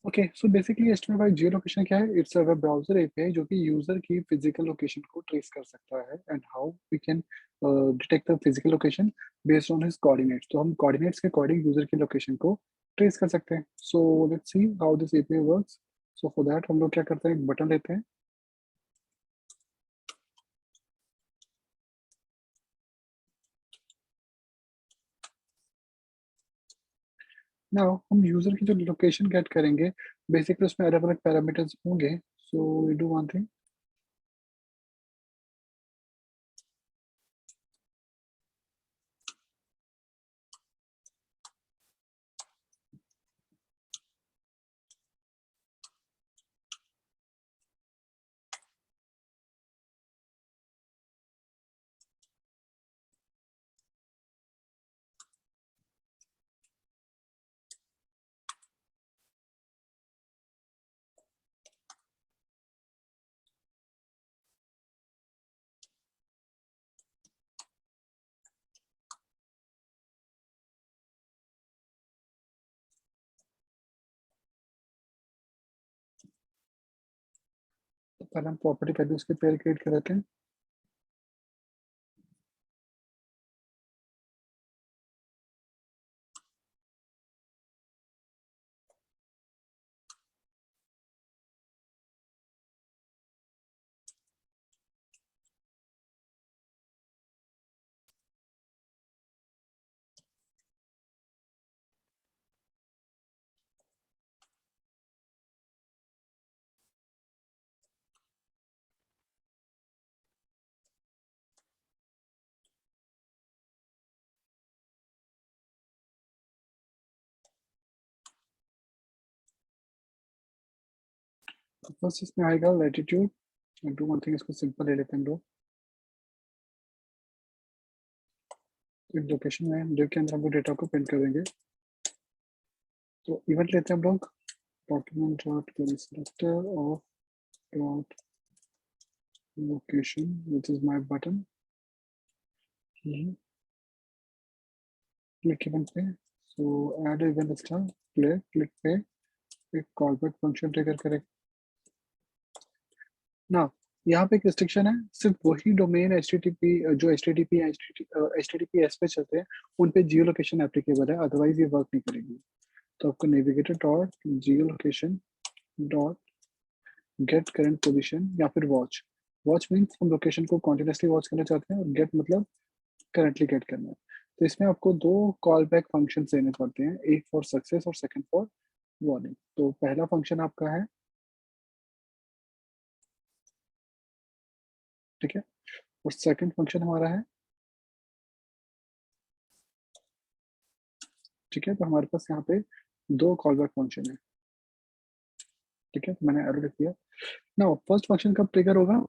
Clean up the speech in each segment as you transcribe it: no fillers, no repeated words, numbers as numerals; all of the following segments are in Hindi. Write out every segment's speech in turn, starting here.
ओके, सो बेसिकली HTML5 जियो लोकेशन क्या है? It's a web browser API जो कि यूज़र की फिजिकल लोकेशन को ट्रेस कर सकता है and how we can detect the physical location based on his coordinates. तो हम कोऑर्डिनेट्स के अकॉर्डिंग यूज़र की लोकेशन को ट्रेस कर सकते हैं। So let's see how this API works. So for that हम लोग क्या करते हैं, एक बटन लेते हैं। नाउ हम यूज़र की जो लोकेशन गेट करेंगे, बेसिकली उसमें अलग-अलग पैरामीटर्स होंगे। So we do one thing. तो पहले हम प्रॉपर्टी वैल्यूज़ के पेयर क्रिएट कर लेते हैं। तो फर्स्ट इसमें आएगा लैटिट्यूड। डू वन थिंग, इसको सिंपल ले लेते हैं हम लोग। एक लोकेशन में डिव के अंदर हम लोग डेटा को प्रिंट कर देंगे। तो इवेंट लेते हैं हम लोग, document dot query selector of dot location which is my button. Click event पे, so add event star play, click पे एक कॉलबैक फंक्शन ट्रिगर करें ना। यहाँ पे एक रिस्ट्रिक्शन है, सिर्फ वही डोमेन HTTP जो HTTPS पे चलते हैं उन पे जियो लोकेशन एप्लीकेबल है, अदरवाइज ये वर्क नहीं करेगी। तो आपको नेविगेटर डॉट जियो location dot gate current position या फिर वॉच। वॉच मीन्स हम लोकेशन को कॉन्टिन्यूसली वॉच करना चाहते हैं और गेट मतलब करंटली गेट करना है। तो इसमें आपको दो कॉल बैक फंक्शन देने पड़ते हैं, एक फॉर सक्सेस और सेकंड फॉर वार्निंग। तो पहला फंक्शन आपका है, ठीक है, और सेकंड फंक्शन हमारा है, ठीक है। तो हमारे पास यहाँ पे दो कॉल बैक फंक्शन है, ठीक है। तो मैंने एरो लिख दिया ना। फर्स्ट फंक्शन कब ट्रिगर होगा?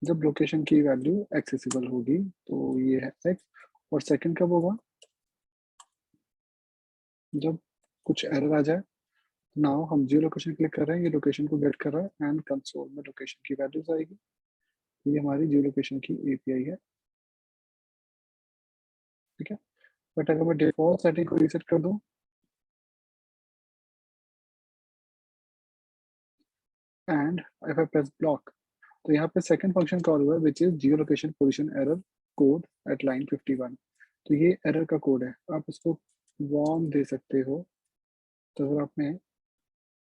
जब लोकेशन की वैल्यू एक्सेसिबल होगी, तो ये है एक्स। और सेकंड कब होगा? जब कुछ एरर आ जाए। नाउ हम जियो लोकेशन क्लिक कर रहे हैं, ये लोकेशन को गेट कर रहा है एंड कंसोल में लोकेशन की वैल्यूज आएगी। ये हमारी जियो लोकेशन की एपीआई है, ठीक है। बट अगर मैं डिफॉल्ट सेटिंग को रीसेट कर दूं and if I press block, तो यहाँ पे सेकंड फंक्शन कॉल हुआ है which is geolocation position error code at line 51। तो ये एरर का कोड है, आप इसको वॉर्न दे सकते हो। तो अगर आपने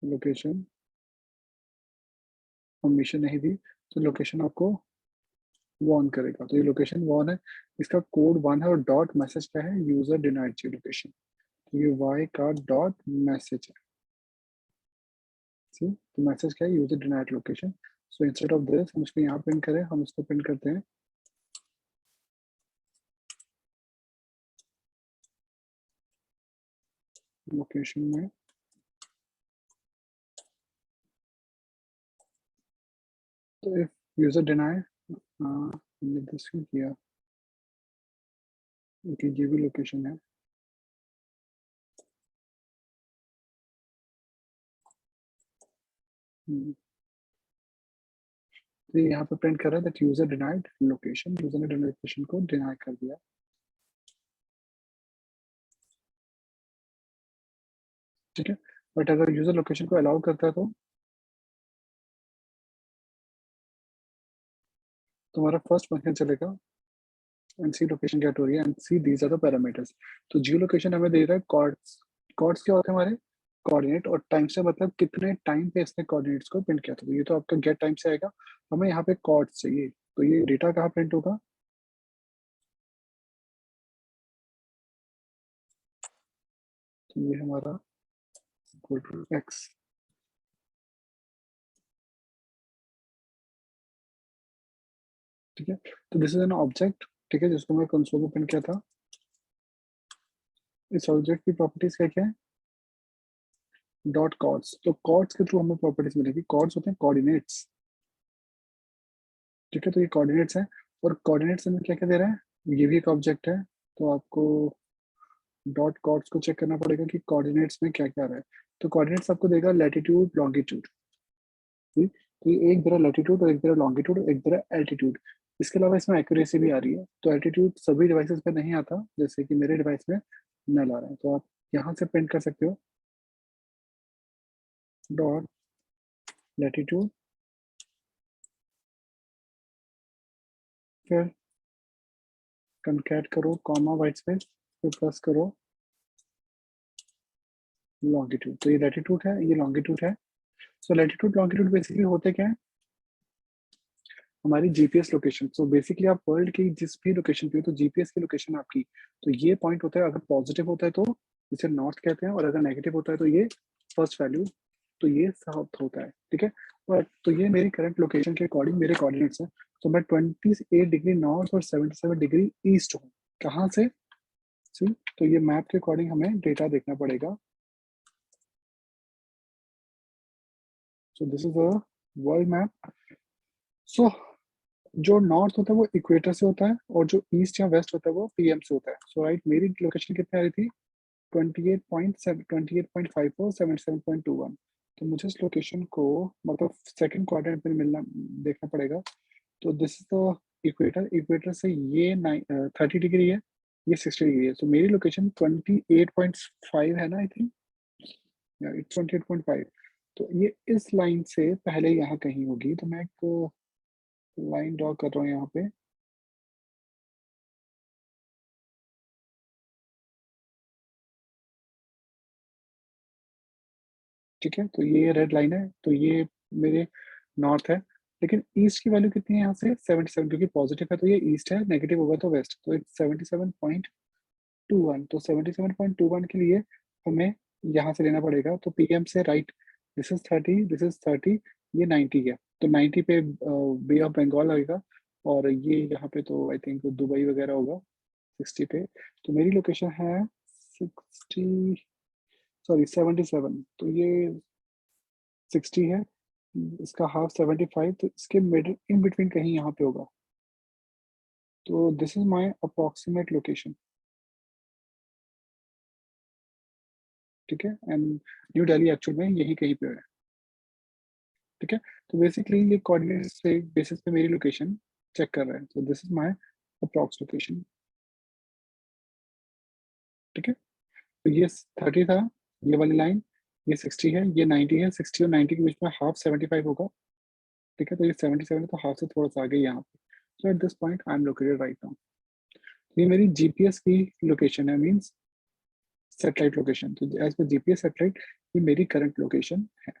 लोकेशन परमिशन नहीं दी तो लोकेशन आपको वॉर्न करेगा। तो ये लोकेशन वॉर्न है, इसका कोड 1 है और डॉट मैसेज क्या है, यूजर डिनाइड जियो लोकेशन। तो ये वाई का डॉट मैसेज है। सी, तो मैसेज क्या है, user denied location. So instead of this हम इसको यहाँ प्रिंट करें, हम इसको प्रिंट करते हैं लोकेशन में। तो इफ यूजर डिनाई, हमने दिस क्यों किया, क्योंकि ये भी लोकेशन है। तो ये यहाँ पे प्रिंट कर रहा है that user denied location, user ने लोकेशन को डिनाई कर दिया, ठीक है। बट अगर यूजर लोकेशन को अलाउ करता है तो तुम्हारा फर्स्ट फंक्शन चलेगा एंड सी लोकेशन गेट हो रही है and see these are the parameters. तो जियो लोकेशन हमें दे रहा है कॉर्ड्स। कॉर्ड्स क्या होते हैं हमारे कोऑर्डिनेट, और टाइम से मतलब कितने टाइम पे इसने कोऑर्डिनेट्स को प्रिंट किया था। तो ये तो आपका गेट टाइम से आएगा, हमें यहाँ पे कॉर्ड्स चाहिए। तो ये डेटा कहाँ प्रिंट होगा, तो ये हमारा इक्वल टू एक्स। ठीक है, तो दिस इज एन ऑब्जेक्ट, ठीक है, जिसको मैं कंसोल में प्रिंट किया था। इस ऑब्जेक्ट की प्रॉपर्टीज क्या क्या है, डॉट कॉर्ड्स। तो कॉर्ड्स के थ्रू हमें प्रॉपर्टीज मिलेगी। कॉर्ड्स होते हैं कोऑर्डिनेट्स, ठीक है, तो ये कोऑर्डिनेट्स है। और कोऑर्डिनेट्स हमें क्या क्या दे रहा है, ये भी एक ऑब्जेक्ट है। तो आपको डॉट कॉर्ड्स को चेक करना पड़ेगा कि कोऑर्डिनेट्स में क्या क्या आ रहा है। तो कोऑर्डिनेट्स आपको देगा लैटिट्यूड लॉन्गिट्यूड। तो ये एक तरह लैटिट्यूड और एक तरह लॉन्गिट्यूड और एक तरह एल्टीट्यूड। इसके अलावा इसमें एक्यूरेसी भी आ रही है। तो एल्टीट्यूड सभी डिवाइसेस पे नहीं आता, जैसे कि मेरे डिवाइस में नल आ रहा है। तो आप यहाँ से प्रिंट कर सकते हो डॉट लैटिट्यूड, फिर कंकैट करो कॉमा वाइट स्पेस, फिर प्लस करो लॉन्गिट्यूड। तो ये लैटिट्यूड है, ये लॉन्गिट्यूड है। सो लैटिट्यूड लॉन्गिट्यूड बेसिकली होते क्या है, हमारी जीपीएस लोकेशन। सो बेसिकली आप वर्ल्ड की जिस भी लोकेशन पे हो, तो जीपीएस की लोकेशन आपकी, तो ये पॉइंट होता है। अगर पॉजिटिव होता है तो इसे नॉर्थ कहते हैं, और अगर नेगेटिव होता है तो ये फर्स्ट वैल्यू, तो ये साउथ होता है। ठीक है, और तो ये मेरी करंट लोकेशन के अकॉर्डिंग मेरे कोऑर्डिनेट्स हैं। तो मैं 28 डिग्री नॉर्थ और 77 डिग्री ईस्ट हूँ। कहाँ से, सी, तो ये मैप के अकॉर्डिंग हमें डेटा देखना पड़ेगा। So this is a world map. So जो नॉर्थ होता है वो इक्वेटर से होता है, और जो ईस्ट या वेस्ट होता है वो पीएम से होता है। सो राइट, मेरी लोकेशन कितनी आ रही थी, 28.54 77.21। तो मुझे इस लोकेशन को मतलब सेकंड क्वाड्रेंट में मिलना देखना पड़ेगा। तो this is the equator. Equator से ये 30 डिग्री है, ये 60 डिग्री है। तो मेरी लोकेशन 28.5 है ना, आई थिंक इट्स 28.5। तो ये इस लाइन से पहले यहाँ कहीं होगी। तो मैं एक लाइन ड्रॉ कर रहा हूँ यहाँ पे। ठीक है, तो ये रेड लाइन है, तो ये मेरे नॉर्थ है। लेकिन ईस्ट की वैल्यू कितनी है यहाँ से, 77, क्योंकि पॉजिटिव है तो ये ईस्ट है, नेगेटिव होगा तो वेस्ट। तो 77.21। तो 77.21 के लिए हमें यहाँ से लेना पड़ेगा। तो पीएम से right, this is 30, this is 30, ये 90 है। तो 90 पे बे ऑफ बंगाल आएगा, और ये यहाँ पे तो आई थिंक दुबई वगैरह होगा 60 पे। तो मेरी लोकेशन है 60, सॉरी 77। तो ये 60 है, इसका हाफ 75, तो इसके मिड इन बिटवीन कहीं यहाँ पे होगा। तो this is my approximate location. ठीक है, एंड न्यू दिल्ली एक्चुअल में यही कहीं पे है। ठीक है, तो बेसिकली ये कोऑर्डिनेट से बेसिस पे मेरी लोकेशन चेक कर रहा है। तो this is my approx location. ठीक है, तो ये 30 था, ये वाली लाइन, ये 60 है, ये 90 है। 60 और 90 के बीच में हाफ 75 होगा। ठीक है, तो ये 77 है, तो हाफ से थोड़ा सा आगे यहाँ पे। So at this point I am located right now. ये मेरी जीपीएस की लोकेशन है, मीन्स सैटेलाइट लोकेशन। तो एज पर जीपीएस सैटेलाइट ये मेरी करंट लोकेशन है।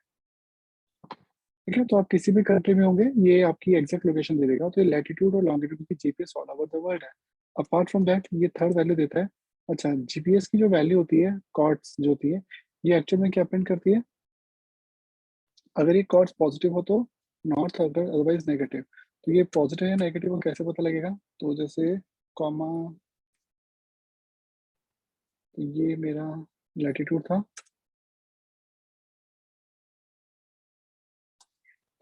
ठीक है, तो आप किसी भी कंट्री में होंगे, ये आपकी एग्जैक्ट लोकेशन दे देगा। तो ये लैटिट्यूड और लॉन्गिट्यूड की GPS all over the world है। अपार्ट फ्रॉम दैट ये थर्ड वैल्यू देता है। अच्छा, जीपीएस की जो वैल्यू होती है, कॉर्ड्स जो होती है, ये एक्चुअल में क्या प्रिंट करती है, अगर ये कॉर्ड्स पॉजिटिव हो तो नॉर्थ, अगर अदरवाइज नेगेटिव। तो ये पॉजिटिव या नेगेटिव को कैसे पता लगेगा, तो जैसे कॉमा, तो ये मेरा लैटिट्यूड था।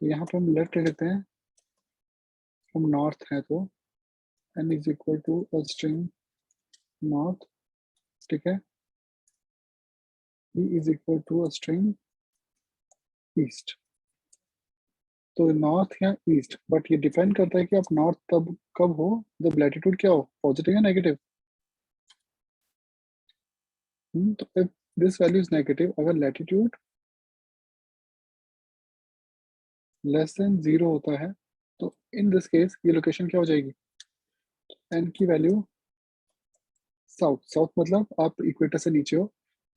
तो यहाँ पे हम लेफ्ट ले लेते हैं, हम नॉर्थ है तो n is equal to a string north. ठीक है, e is equal to a string east. तो नॉर्थ या ईस्ट, बट ये डिपेंड करता है कि आप नॉर्थ तब कब हो जब लैटिट्यूड क्या हो, पॉजिटिव या नेगेटिव। तो दिस वैल्यू इज नेगेटिव अगर लैटिट्यूड लेस देन 0 होता है, तो इन दिस केस ये लोकेशन क्या हो जाएगी, एन की वैल्यू साउथ, साउथ मतलब आप इक्वेटर से नीचे हो,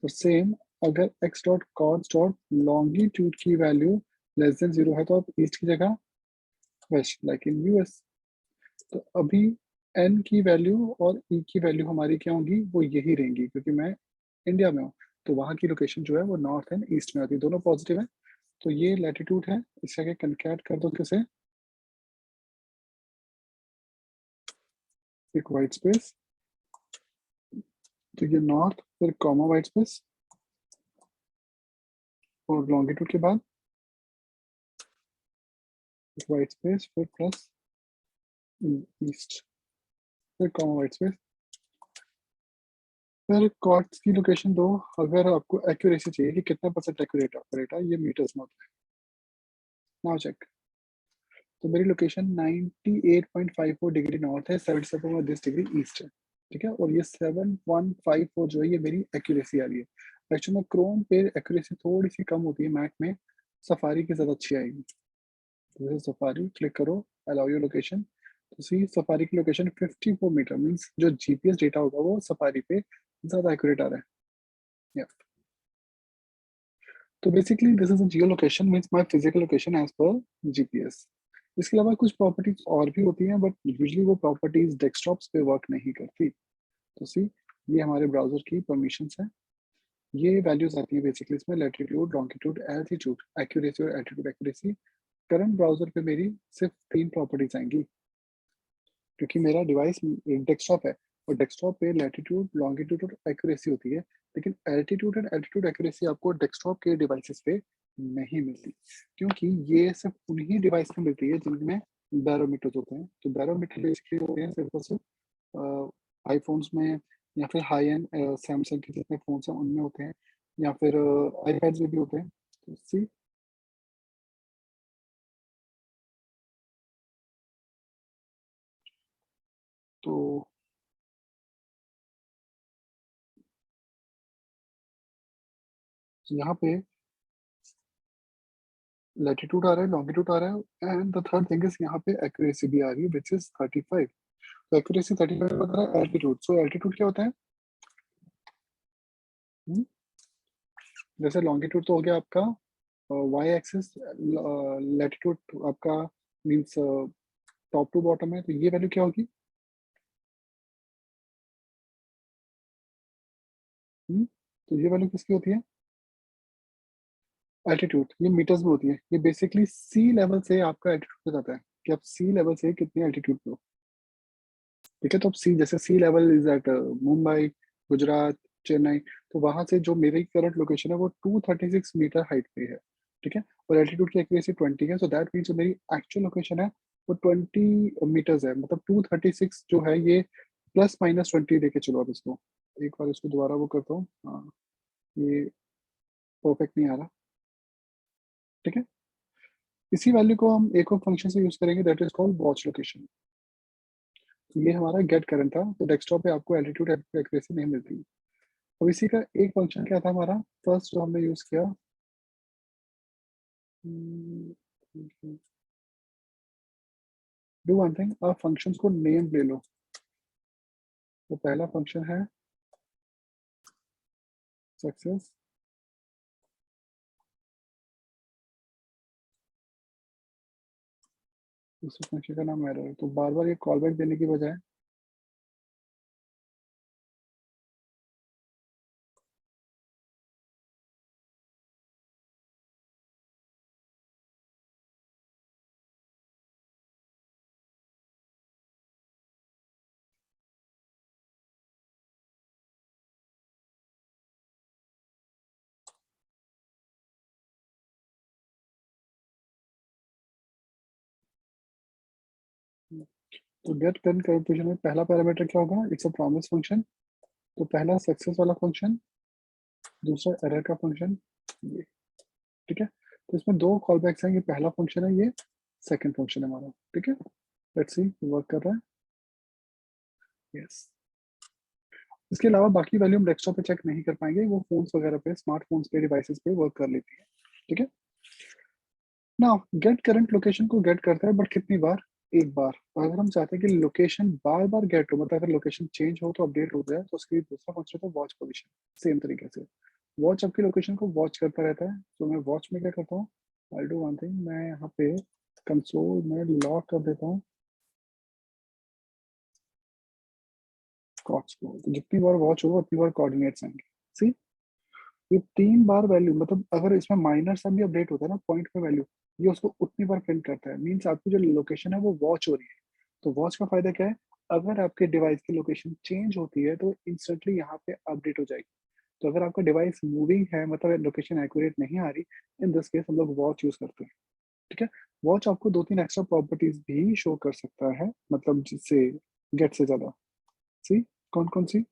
तो सेम अगर x dot cos dot longitude की वैल्यू लेस देन 0 है, तो आप ईस्ट की जगह वेस्ट, लाइक इन यूएस। तो अभी n की वैल्यू और e की वैल्यू हमारी क्या होंगी, वो यही रहेंगी, क्योंकि मैं इंडिया में हूँ, तो वहाँ की लोकेशन जो है वो नॉर्थ एंड ईस्ट में आती है, दोनों पॉजिटिव है। तो ये लैटिट्यूड है, इससे आगे कंकैट कर दो किसे, एक वाइट स्पेस, तो ये नॉर्थ फिर कॉमा वाइट स्पेस और लॉन्गिट्यूड के बाद वाइट स्पेस फिर प्लस ईस्ट फिर कॉमा वाइट स्पेस फिर कॉर्ड्स की लोकेशन दो। अगर आपको एक्यूरेसी चाहिए कि कितना परसेंट एक्यूरेट ऑपरेट है, ये मीटर्स में होता है। नाउ चेक, तो मेरी लोकेशन 98.54 डिग्री नॉर्थ है, 77 डिग्री ईस्ट है, ठीक है, और ये 7154 जो है ये मेरी एक्यूरेसी आ रही है। एक्चुअली में क्रोम पे एक्यूरेसी थोड़ी सी कम होती है, मैक में सफारी की ज़्यादा अच्छी आएगी। तो सफारी क्लिक करो, अलाउ योर लोकेशन, तो सी सफारी की लोकेशन 54 मीटर मीन्स जो जीपीएस डेटा होगा वो सफारी पे ज़्यादा एक्यूरेट आ रहा है। yeah. तो basically this is a geo location means my physical location as per GPS. इसके अलावा कुछ प्रॉपर्टीज और भी होती हैं, बट यूजली वो प्रॉपर्टीज डेस्कटॉप्स पे वर्क नहीं करती। तो सी, ये हमारे ब्राउजर की परमिशंस है, ये वैल्यूज आती है बेसिकली इसमें, लैटिट्यूड, लॉन्गिट्यूड, एल्टीट्यूड, एक्यूरेसी और एल्टीट्यूड एक्यूरेसी। करंट ब्राउजर पे मेरी सिर्फ 3 प्रॉपर्टीज आएंगी, क्योंकि मेरा डिवाइस डेस्कटॉप है, और डेस्कटॉप पे लैटिट्यूड, लॉन्गिट्यूड और एक्यूरेसी होती है, लेकिन एल्टीट्यूड एंड एल्टीट्यूड एक्यूरेसी आपको डेस्कटॉप के डिवाइसेस पे नहीं मिलती, क्योंकि ये सिर्फ उन्हीं डिवाइस में मिलती है जिनमें बैरोमीटर्स होते हैं। तो बैरोमीटर बेसिकली होते हैं सिर्फ और सिर्फ आईफोन्स में, या फिर हाई एंड सैमसंग के जितने फोन्स हैं उनमें होते हैं, या फिर आईपैड्स में भी होते हैं। तो सी, तो यहाँ पे लैटिट्यूड आ रहा है, लॉन्गिट्यूड आ रहा है, and the third thing is यहाँ पे एक्यूरेसी भी आ रही है विच इज 35। तो एक्यूरेसी 35 बता रहा है एल्टीट्यूड। सो एल्टीट्यूड क्या होता है? हम्म, जैसे लॉन्गिट्यूड तो हो गया आपका वाई एक्सिस, लैटिट्यूड आपका मीन्स टॉप टू बॉटम है, तो ये वैल्यू क्या होगी? तो ये वैल्यू किसकी होती है? एल्टीट्यूड, ये मीटर्स में होती है, ये बेसिकली सी लेवल से आपका एल्टीट्यूड बताता है कि आप सी लेवल से कितने एल्टीट्यूड पे हो। ठीक है, तो अब सी, जैसे sea level is at Mumbai, Gujarat, Chennai, तो वहां से जो मेरी करंट लोकेशन है वो 236 मीटर हाइट पे है। ठीक है, और एल्टीट्यूड की एक्यूरेसी 20 है, सो दैट मीन्स जो मेरी एक्चुअल लोकेशन है वो 20 मीटर्स है, मतलब 236 जो है ये प्लस माइनस 20 लेके चलो आप इसको। एक बार इसको दोबारा वो करता हूँ, हाँ, ये परफेक्ट नहीं आ रहा। ठीक है, इसी वैल्यू को हम एक और फंक्शन से यूज करेंगे, that is called watch location. तो ये हमारा गेट करंट था, तो डेस्कटॉप पे आपको एल्टीट्यूड एक्यूरेसी नहीं मिलती। अब इसी का एक फंक्शन क्या था हमारा फर्स्ट जो हमने यूज किया, डू वन थिंग, आप फंक्शंस को नेम ले लो। तो पहला फंक्शन है सक्सेस, दूसरे फंक्शन का नाम एरर। तो बार बार ये कॉल बैक देने की बजाय तो गेट करंट कैलकुलेशन में पहला पैरामीटर क्या होगा, इट्स अ प्रॉमिस फंक्शन। तो पहला सक्सेस वाला फंक्शन, दूसरा एरर का फंक्शन, ये। ठीक है, तो इसमें दो कॉल बैक्स हैं, ये पहला फंक्शन है, ये सेकंड फंक्शन है हमारा। ठीक है, लेट्स सी वर्क कर रहा है, यस। इसके अलावा बाकी वैल्यू हम डेस्कटॉप पे चेक नहीं कर पाएंगे, वो फोन्स वगैरह पे, स्मार्टफोन्स पे, डिवाइसेस पे वर्क कर लेती है। ठीक है ना। गेट करंट लोकेशन को गेट करता है, बट कितनी बार? एक बार। अगर हम चाहते हैं कि लोकेशन बार बार गेट हो, मतलब अगर लोकेशन चेंज हो तो अपडेट हो जाए, तो उसके लिए दूसरा फंक्शन है वॉच पोजीशन। सेम तरीके से वॉच आपकी लोकेशन को वॉच करता रहता है। तो मैं वॉच में क्या करता हूँ, आई डू वन थिंग, मैं यहाँ पे कंसोल में लॉक कर देता हूँ वॉच को। तो जितनी बार वॉच होगा उतनी बार कोऑर्डिनेट्स आएंगे। सी, ये 3 बार वैल्यू, मतलब अगर इसमें माइनर सा भी अपडेट होता है ना पॉइंट पे वैल्यू, ये उसको उतनी बार प्रिंट करता है। मीन्स आपकी जो लोकेशन है वो वॉच हो रही है। तो वॉच का फायदा क्या है? अगर आपके डिवाइस की लोकेशन चेंज होती है तो इंस्टेंटली यहाँ पे अपडेट हो जाएगी। तो अगर आपका डिवाइस मूविंग है, मतलब लोकेशन एक्यूरेट नहीं आ रही, इन दिस केस हम लोग वॉच यूज करते हैं। ठीक है। वॉच आपको 2-3 एक्स्ट्रा प्रॉपर्टीज भी शो कर सकता है, मतलब जिससे गेट से ज्यादा। सी, कौन कौन सी?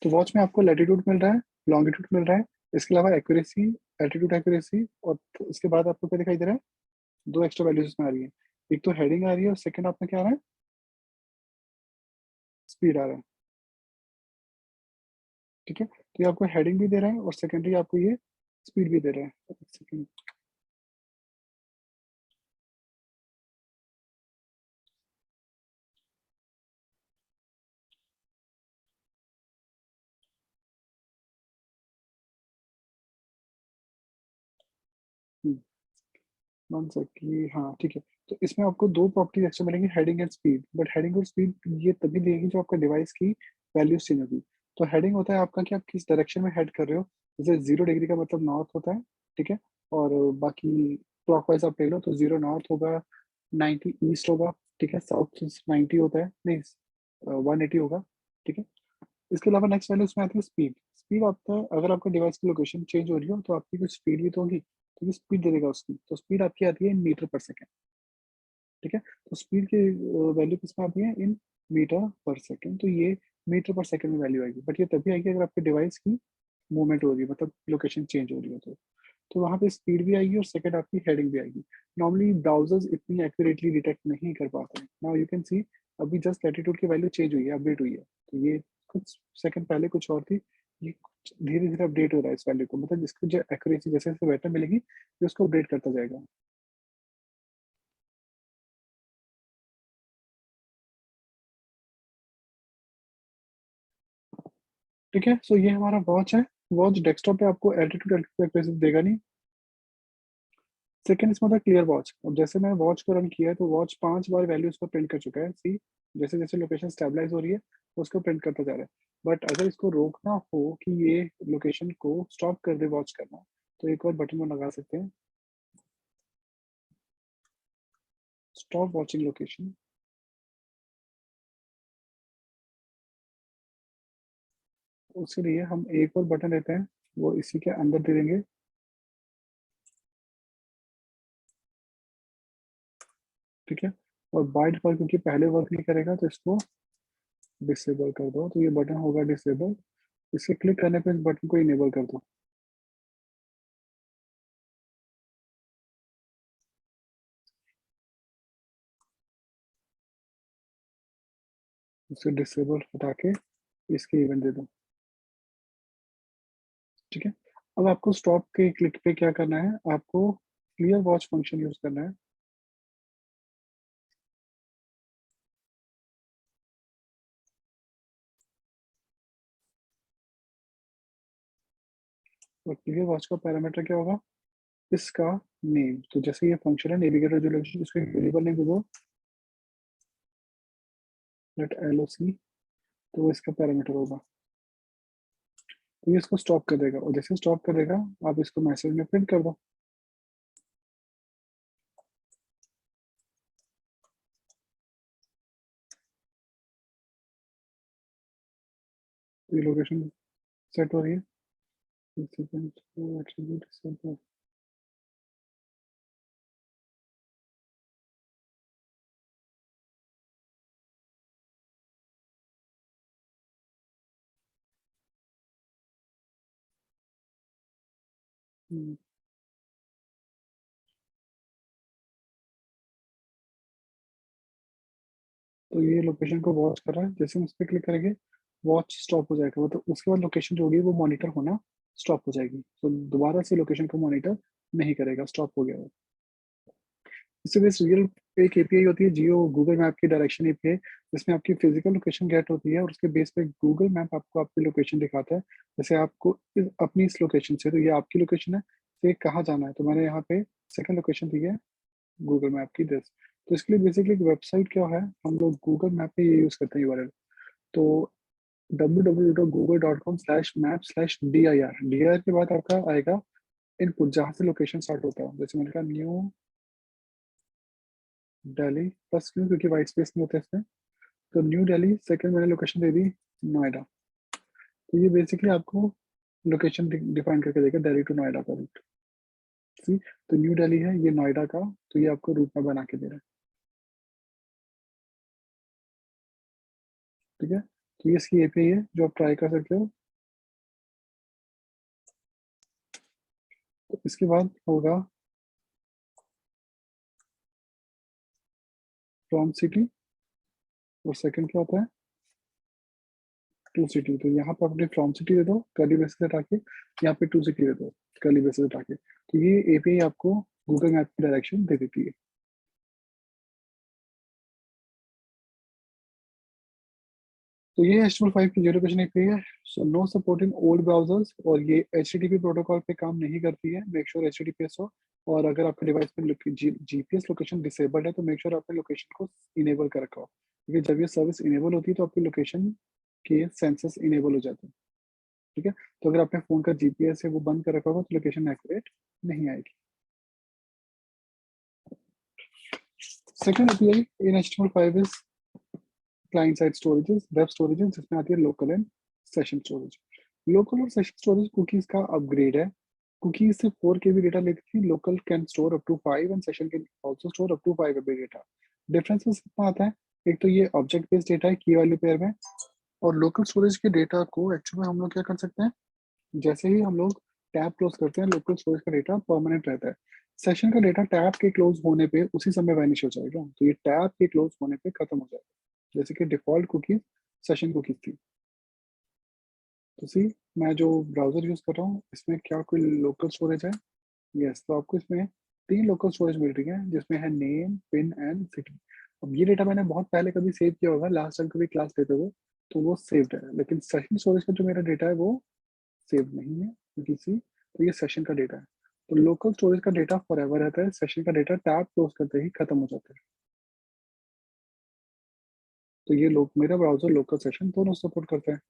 तो वॉच में आपको लैटिट्यूड मिल रहा है, लॉन्गिट्यूड मिल रहा है, इसके अलावा एक्यूरेसी, एल्टीट्यूड एक्यूरेसी, और इसके बाद आपको क्या दिखाई दे रहा है? दो एक्स्ट्रा वैल्यूज इसमें आ रही है। एक तो हेडिंग आ रही है और सेकंड आपका क्या आ रहा है? स्पीड आ रहा है। ठीक है, तो ये आपको हेडिंग भी दे रहा है और सेकेंडरी आपको ये स्पीड भी दे रहा है। एक सेकंड। वन सेकंड, हाँ ठीक है। तो इसमें आपको दो प्रॉपर्टीज एक्स्ट्रा मिलेंगी, heading and speed. But heading और स्पीड ये तभी देगी जब आपका डिवाइस की वैल्यूज चेंज होगी। तो हेडिंग होता है आपका कि आप किस डायरेक्शन में हेड कर रहे हो। जैसे 0 डिग्री का मतलब नॉर्थ होता है। ठीक है। और बाकी क्लॉकवाइज आप ले लो तो 0 नॉर्थ होगा, 90 ईस्ट होगा। ठीक है, साउथ 90 होता है, नहीं 180 होगा। ठीक है। इसके अलावा नेक्स्ट वैल्यू उसमें आती है स्पीड। स्पीड आपका, अगर आपका डिवाइस की लोकेशन चेंज हो रही हो तो आपकी कुछ स्पीड भी तो होगी, तो ये स्पीड दे देगा उसकी। तो स्पीड आपकी आती है इन मीटर पर सेकेंड। ठीक है। तो स्पीड की वैल्यू किस में आती है? इन मीटर पर सेकेंड। तो ये मीटर पर सेकेंड में वैल्यू आएगी, बट ये तभी आएगी अगर आपके डिवाइस की मूवमेंट हो रही है, मतलब लोकेशन चेंज हो रही है। तो वहाँ पे स्पीड भी आएगी और सेकंड आपकी हेडिंग भी आएगी। नॉर्मली ब्राउजर्स इतनी एक्यूरेटली डिटेक्ट नहीं कर पाते हैं। नाउ यू कैन सी, अभी जस्ट लैटिट्यूड की वैल्यू चेंज हुई है, अपडेट हुई है। तो ये कुछ सेकंड पहले कुछ और थी, ये धीरे धीरे अपडेट हो रहा है इस वैल्यू को, मतलब इसकी जो एक्यूरेसी जैसे जैसे बेटर मिलेगी ये उसको अपडेट करता जाएगा। ठीक है, सो ये हमारा वॉच है। वॉच डेस्कटॉप पे आपको एल्टीट्यूड एक्यूरेसी देगा नहीं। सेकंड इसमें था क्लियर वॉच। अब जैसे मैं वॉच को रन किया है तो वॉच 5 बार वैल्यू उसको प्रिंट कर चुका है। सी, जैसे जैसे लोकेशन स्टेबलाइज हो रही है तो उसको प्रिंट करता जा रहा है। बट अगर इसको रोकना हो कि ये लोकेशन को स्टॉप कर दे वॉच करना, तो एक और बटन में लगा सकते हैं, स्टॉप वॉचिंग लोकेशन। उसके लिए हम एक और बटन लेते हैं, वो इसी के अंदर दे देंगे। ठीक है। और बाय डिफॉल्ट क्योंकि पहले वर्क नहीं करेगा तो इसको डिसेबल कर दो, तो ये बटन होगा डिसेबल। इसे क्लिक करने पे इस बटन को इनेबल कर दो। उसे डिसेबल हटा के इसके इवेंट दे दो। ठीक है। अब आपको स्टॉप के क्लिक पे क्या करना है? आपको क्लियर वॉच फंक्शन यूज करना है। और क्लियर वॉच का पैरामीटर क्या होगा? इसका नेम। तो जैसे ये फंक्शन है नेविगेटर रेजोल्यूशन, इसको एक वेरिएबल नेम दे दो, लेट एलओसी। तो वो इसका पैरामीटर होगा। तो ये इसको स्टॉप कर देगा, और जैसे स्टॉप कर देगा आप इसको मैसेज में प्रिंट कर दो। तो ये लोकेशन सेट हो रही है। एट्रीब्यूट तो ये लोकेशन को वॉच कर रहा है, जैसे हम उस पर क्लिक करेंगे वॉच स्टॉप हो जाएगा, मतलब उसके बाद लोकेशन जो होगी वो मॉनिटर होना स्टॉप हो जाएगी, तो दोबारा से लोकेशन को मॉनिटर नहीं करेगा, स्टॉप हो गया वो। इससे बेस रियल एक एपीआई होती है जियो गूगल मैप की डायरेक्शन एपीआई, जिसमें आपकी फिजिकल लोकेशन गेट होती है और उसके बेस पे गूगल मैप आपको आपकी लोकेशन दिखाता है। जैसे आपको अपनी इस लोकेशन से, तो ये आपकी लोकेशन है, तो ये कहाँ जाना है, तो मैंने यहाँ पे सेकंड लोकेशन दी है गूगल मैप की दिस। तो इसके लिए बेसिकली एक वेबसाइट क्या है, हम लोग गूगल मैप पे ये यूज करते हैं यूआरएल। तो www.google.com/map/dir, dir के बाद आपका आएगा इनपुट, जहाँ से लोकेशन स्टार्ट होता है। जैसे मैंने कहा न्यू दिल्ली, बस क्यों, क्योंकि वाइट स्पेस नहीं होता इसमें। तो न्यू दिल्ली, सेकंड मैंने लोकेशन दे दी नोएडा। तो ये बेसिकली आपको लोकेशन डिफाइन करके देगा दिल्ली टू नोएडा का रूट। सी, तो न्यू दिल्ली है, ये नोएडा का, तो ये आपको रूट में बना के दे रहा है। ठीक है, तो ये इसकी एपीआई है जो आप ट्राई कर सकते हो। तो इसके बाद होगा फ्रॉम सिटी, और सेकंड क्या होता है टू सिटी। तो यहाँ पर अपने फ्रॉम सिटी दे दो कर्ली ब्रेसेस हटा के, यहाँ पे टू सिटी दे दो कर्ली ब्रेसेस हटा के, तो ये एपीआई आपको गूगल मैप की डायरेक्शन दे देती है। तो ये HTML5 की जीरो लोकेशन एपीआई है। So no support in old browsers, और ये HTTP प्रोटोकॉल पे काम नहीं करती है, मेक श्योर HTTPS हो। और अगर आपके डिवाइस में जीपीएस लोकेशन डिसेबल्ड है तो मेक श्योर आपने लोकेशन को इनेबल कर रखा हो, क्योंकि जब ये सर्विस इनेबल होती है तो आपकी लोकेशन के सेंसस इनेबल हो जाते हैं। ठीक है, तो अगर आपने फोन का जीपीएस है वो बंद कर रखा होगा तो लोकेशन एक्यूरेट नहीं आएगी। Second API in HTML5 is client side storages, web storages, जिसमें आती है local and session storage. Local और सेशन स्टोरेज कुकीज का अपग्रेड है। कुकीज से 4 KB डेटा लेती थी, local can store up to 5 and session can also store up to 5 KB data. Differences कितना आता है, एक तो ये ऑब्जेक्ट बेस्ड डेटा है की वैल्यू पेयर में, और लोकल स्टोरेज के डेटा को एक्चुअली में हम लोग क्या कर सकते हैं, जैसे ही हम लोग टैब क्लोज करते हैं लोकल स्टोरेज का डेटा परमानेंट रहता है। सेशन का डेटा टैब के क्लोज होने पे उसी समय वैनिश हो जाएगा, तो ये टैब के क्लोज होने पे खत्म हो जाएगा, जैसे कि डिफॉल्ट कुकीज सेशन कुकीज थी। तो सी, मैं जो ब्राउजर यूज कर रहा हूँ इसमें क्या कोई लोकल स्टोरेज है, यस, तो आपको इसमें 3 लोकल स्टोरेज मिल रही है, जिसमें है नेम, पिन एंड सिटी। अब ये डेटा मैंने बहुत पहले कभी सेव किया होगा, लास्ट टाइम कभी क्लास लेते हुए, तो वो सेव्ड है, लेकिन सेशन स्टोरेज का जो मेरा डेटा है वो सेव नहीं है, क्योंकि सी, तो ये सेशन का डेटा है। तो लोकल स्टोरेज का डेटा फॉर एवर रहता है, सेशन का डेटा टैब क्लोज करते ही खत्म हो जाता है। तो ये लोग मेरा ब्राउजर लोकल सेशन दोनों सपोर्ट करते हैं।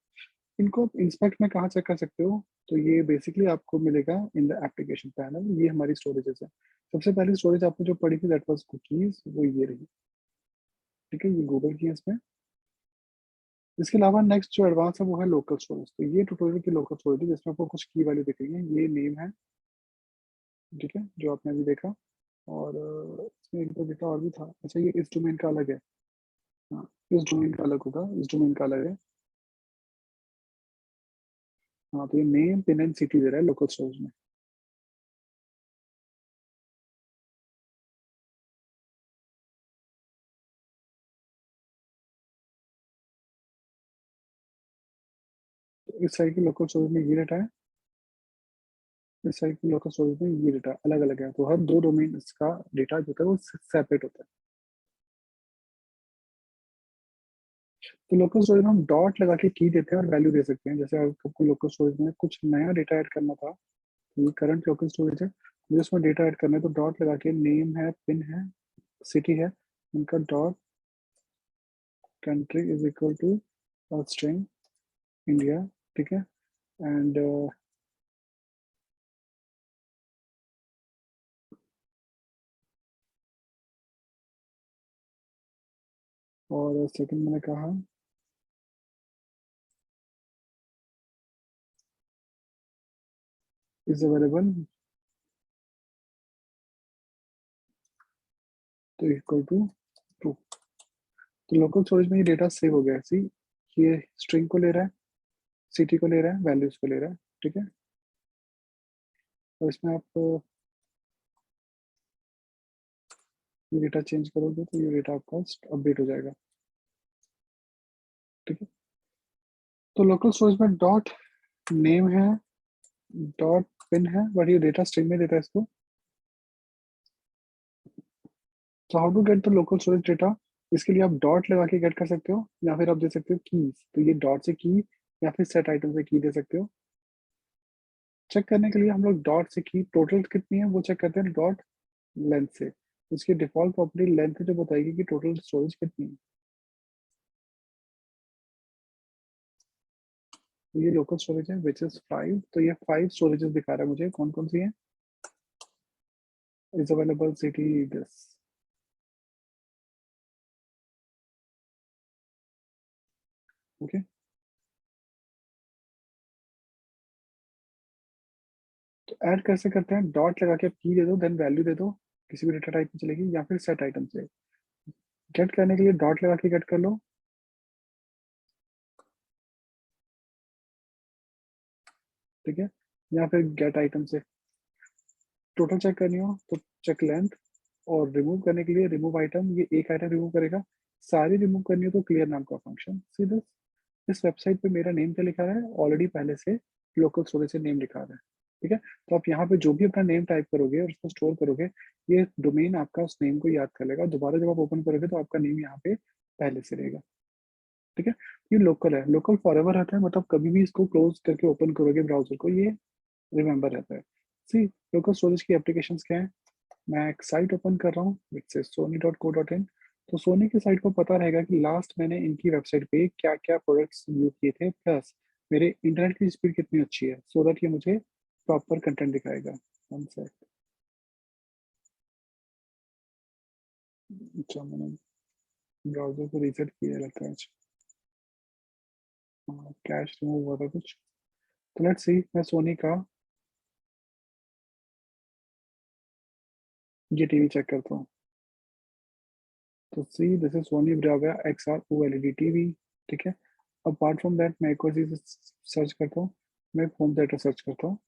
इनको आप इंस्पेक्ट में कहाँ चेक कर सकते हो, तो ये बेसिकली आपको मिलेगा इन द एप्लीकेशन पैनल, ये हमारी स्टोरेजेस है। सबसे पहली स्टोरेज आपने जो पढ़ी थी दैट वाज कुकीज, वो ये रही। ठीक है, ये गूगल की है इसमें। इसके अलावा नेक्स्ट जो एडवांस है वो है लोकल स्टोरेज। तो ये ट्यूटोरियल की लोकल स्टोरेज है, जिसमें आपको कुछ की वैल्यू दिख रही है, ये नेम है। ठीक है, जो आपने अभी देखा। और इसमें एक दो डेटा और भी था, अच्छा ये इस डोमेन का अलग है। हाँ, इस डोमेन का अलग होगा, इस डोमेन का अलग है। हाँ, तो ये नेम, पिन एंड सिटी दे रहा है लोकल स्टोरेज में। तो इस साइड की लोकल स्टोरेज में ये डेटा है, इस साइड की लोकल स्टोरेज में ये डेटा अलग अलग है, तो हर दो डोमेन का डेटा जो होता है वो सेपरेट होता है। तो लोकल स्टोरेज में हम डॉट लगा के की देते हैं और वैल्यू दे सकते हैं। जैसे अगर आपको लोकल स्टोरेज में कुछ नया डेटा ऐड करना था, तो ये करंट लोकल स्टोरेज है, मुझे उसमें डेटा ऐड करना है, तो डॉट लगा के नेम है, पिन है, सिटी है, उनका dot country is equal to string India. ठीक है, एंड और सेकंड मैंने कहा इज अवेलेबल, तो इक्वल टू ट्रू। तो लोकल स्टोरेज में ये डेटा सेव हो गया है। सी, ये स्ट्रिंग को ले रहा है, सिटी को ले रहा है, वैल्यूज को ले रहा है। ठीक है, और इसमें आप ये डेटा चेंज करोगे तो ये डेटा आपका अपडेट हो जाएगा। तो लोकल स्टोरेज में डॉट नेम है, डॉट पिन है, बट ये डेटा स्ट्रिंग में देता है इसको। तो how to get the local storage data, इसके लिए आप डॉट लगा के गेट कर सकते हो, या फिर आप दे सकते हो कीज। तो ये डॉट से की या फिर सेट आइटम से की दे सकते हो। चेक करने के लिए हम लोग डॉट से की टोटल कितनी है वो चेक करते हैं डॉट लेंथ से। इसकी डिफॉल्ट प्रॉपर्टी लेंथ जो बताएगी कि टोटल स्टोरेज कितनी है। तो ये लोकल स्टोरेज है विच इज 5। तो ये 5 स्टोरेजेस दिखा रहा है मुझे, कौन कौन सी है। Is available city this. Okay, तो ऐड कैसे करते हैं, डॉट लगा के की दे दो, देन वैल्यू दे दो, किसी भी डेटा टाइप में चलेगी, या फिर सेट आइटम से। गेट करने के लिए डॉट लगा के गेट कर लो, ठीक है, या फिर गेट आइटम से। टोटल चेक करनी हो तो चेक लेंथ, और रिमूव करने के लिए रिमूव आइटम, ये एक आइटम रिमूव करेगा। सारी रिमूव करनी हो तो क्लियर नाम का फंक्शन सीधे। इस वेबसाइट पे मेरा नेम क्या लिखा है, ऑलरेडी पहले से लोकल स्टोरेज से नेम लिखा है, ठीक है। तो आप यहाँ पे जो भी अपना नेम टाइप करोगे और उसको स्टोर करोगे, ये डोमेन आपका उस नेम को याद कर लेगा। दोबारा जब आप ओपन करोगे तो आपका नेम यहाँ पे पहले से रहेगा, ठीक है। ये लोकल है, लोकल फॉर एवर रहता है, मतलब कभी भी इसको क्लोज करके ओपन करोगे ब्राउजर को, ये रिमेंबर रहता है। सी, लोकल स्टोरेज की एप्लीकेशंस क्या है। मैं एक साइट ओपन कर रहा हूँ विच इज sony.co.in। तो सोनी की साइट को पता रहेगा कि लास्ट मैंने इनकी वेबसाइट पे क्या क्या प्रोडक्ट्स यूज किए थे, प्लस मेरे इंटरनेट की स्पीड कितनी अच्छी है, सो दैट ये मुझे प्रॉपर कंटेंट दिखाएगा। One sec. अच्छा, मैंने ब्राउजर को रीसेट किया लगता है आज। कैश रिमूव हुआ था कुछ। तो लेट्स सी, मैं सोनी का ये टीवी चेक करता हूँ। तो see, this is Sony Bravia XR OLED TV, ठीक है। अपार्ट फ्रॉम दैट मैं एक और चीज सर्च करता हूँ, मैं होम थिएटर सर्च करता हूँ।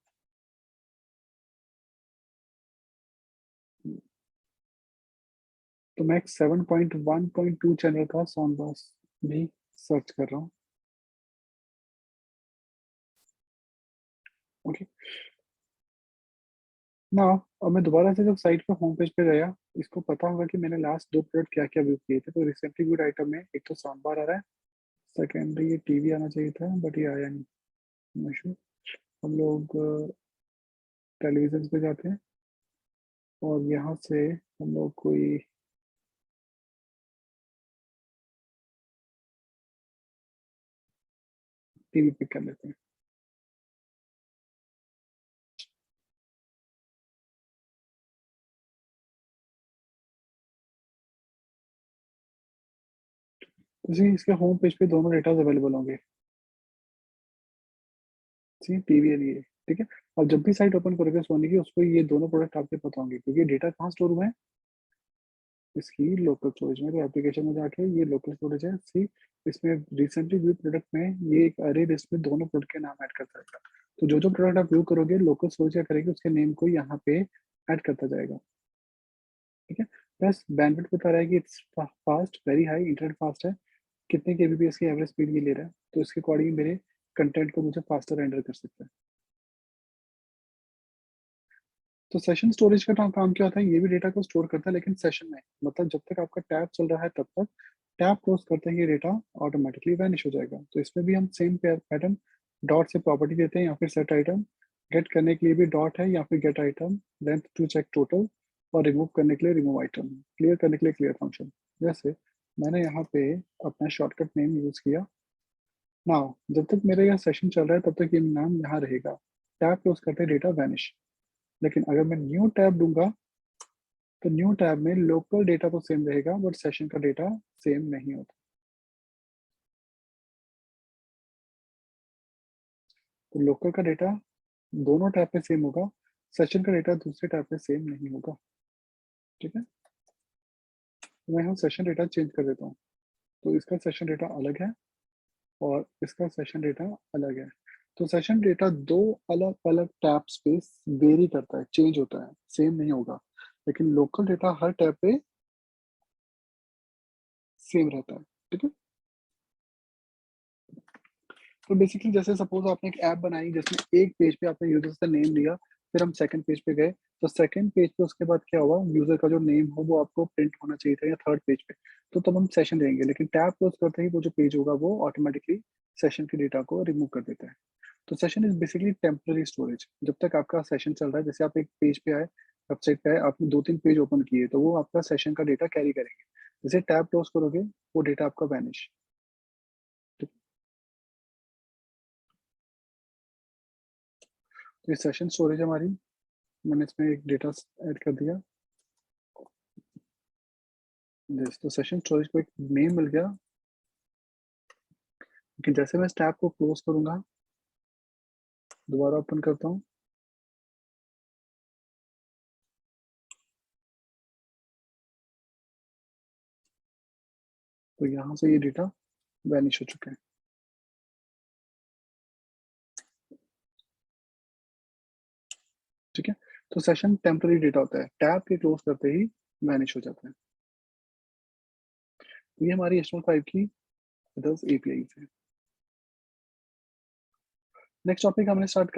तो मैं एक 7.1.2 चैनल का साउंड बॉक्स भी सर्च कर रहा हूँ। ओके, ना, अब मैं दोबारा से जब साइट पे होम पेज पे गया, इसको पता होगा कि मैंने लास्ट दो प्रोडक्ट क्या क्या व्यू किए थे। तो रिसेंटली गुड आइटम में एक तो साउंड बार आ रहा है, सेकेंडरी ये टीवी आना चाहिए था बट ये आया नहीं। No issue। हम लोग टेलीविजन पे जाते हैं, और यहाँ से हम लोग कोई टीवी पिक कर लेते हैं। तो जी, इसके होम पेज पे दोनों डेटा अवेलेबल होंगे, जी टीवी है ये, ठीक है। और जब भी साइट ओपन करोगे सोनी की, उसको ये दोनों प्रोडक्ट आपके पता होंगे, क्योंकि डेटा कहाँ स्टोर हुआ है, इसकी लोकल स्टोरेज में। तो एप्लीकेशन में जाके ये लोकल स्टोरेज है, सी, इसमें रिसेंटली व्यू प्रोडक्ट में ये एक अरे लिस्ट में दोनों प्रोडक्ट के नाम ऐड करता रहेगा। तो जो जो प्रोडक्ट आप व्यू करोगे, लोकल स्टोरेज क्या करेगी, उसके नेम को यहाँ पे ऐड करता जाएगा, ठीक है। प्लस बैंडविड्थ बता रहा है कि it's fast, very high, internet fast है। कितने केबीपीएस की एवरेज स्पीड ये ले रहा है, तो इसके अकॉर्डिंग मेरे कंटेंट को मुझे फास्टर रेंडर कर सकता है। तो सेशन स्टोरेज का काम क्या होता है, ये भी डेटा को स्टोर करता है, लेकिन सेशन में, मतलब जब तक आपका टैब चल रहा है तब तक। टैब क्लोज करते ही ये डेटा ऑटोमेटिकली वैनिश हो जाएगा। तो इसमें भी हम सेम पैटर्न, डॉट से प्रॉपर्टी देते हैं, या फिर सेट आइटम। गेट करने के लिए भी डॉट है, या फिर get item, length to check total, और रिमूव करने के लिए रिमूव आइटम, क्लियर करने के लिए क्लियर फंक्शन। जैसे मैंने यहाँ पे अपना शॉर्टकट नेम यूज किया। नाउ जब तक मेरा यह सेशन चल रहा है तब तक ये नाम यहाँ रहेगा। टैब क्लोज करते डेटा वैनिश। लेकिन अगर मैं न्यू टैब दूंगा, तो न्यू टैब में लोकल डेटा तो सेम रहेगा, बट सेशन का डेटा सेम नहीं होता। तो लोकल का डेटा दोनों टैब पे सेम होगा, सेशन का डेटा दूसरे टैब पे सेम नहीं होगा, ठीक है। तो मैं यहाँ सेशन डेटा चेंज कर देता हूँ। तो इसका सेशन डेटा अलग है, और इसका सेशन डेटा अलग है। तो सेशन डेटा दो अलग अलग टैब्स पे वेरी करता है, चेंज होता है, सेम नहीं होगा। लेकिन लोकल डेटा हर टैब पे सेम रहता है, ठीक है। तो बेसिकली जैसे सपोज आपने एक ऐप बनाई जिसमें एक पेज पे आपने यूजर का नेम लिया, फिर हम सेकंड पेज पे गए, तो सेकंड पेज पे उसके बाद क्या हुआ, यूजर का जो नेम हो वो आपको प्रिंट होना चाहिए था या थर्ड पेज पे, तो तब हम सेशन देंगे, लेकिन टैब क्लोज करते ही वो जो पेज होगा वो ऑटोमेटिकली सेशन के डेटा को रिमूव कर देता है। तो session is basically temporary storage. जब तक आपका सेशन चल रहा है, जैसे आप एक पेज पे आए, वेबसाइट पे आए, आपने 2-3 पेज ओपन किए, तो वो आपका सेशन का डेटा कैरी करेंगे। जैसे टैब क्लोज करोगे, वो डेटा आपका वैनिश। तो ये सेशन स्टोरेज हमारी, मैंने इसमें एक डेटा ऐड कर दिया। यस, तो सेशन स्टोरेज को एक नेम मिल गया, कि जैसे मैं इस टैब को क्लोज करूंगा, दोबारा ओपन करता हूँ, तो यहाँ से ये डेटा वैनिश हो चुके हैं। ठीक है, तो सेशन टेम्पररी डेटा होता है, टैब के क्लोज करते ही वैनिश हो जाता है। तो ये हमारी HTML5 की अदर्स API है। नेक्स्ट टॉपिक हमने स्टार्ट करना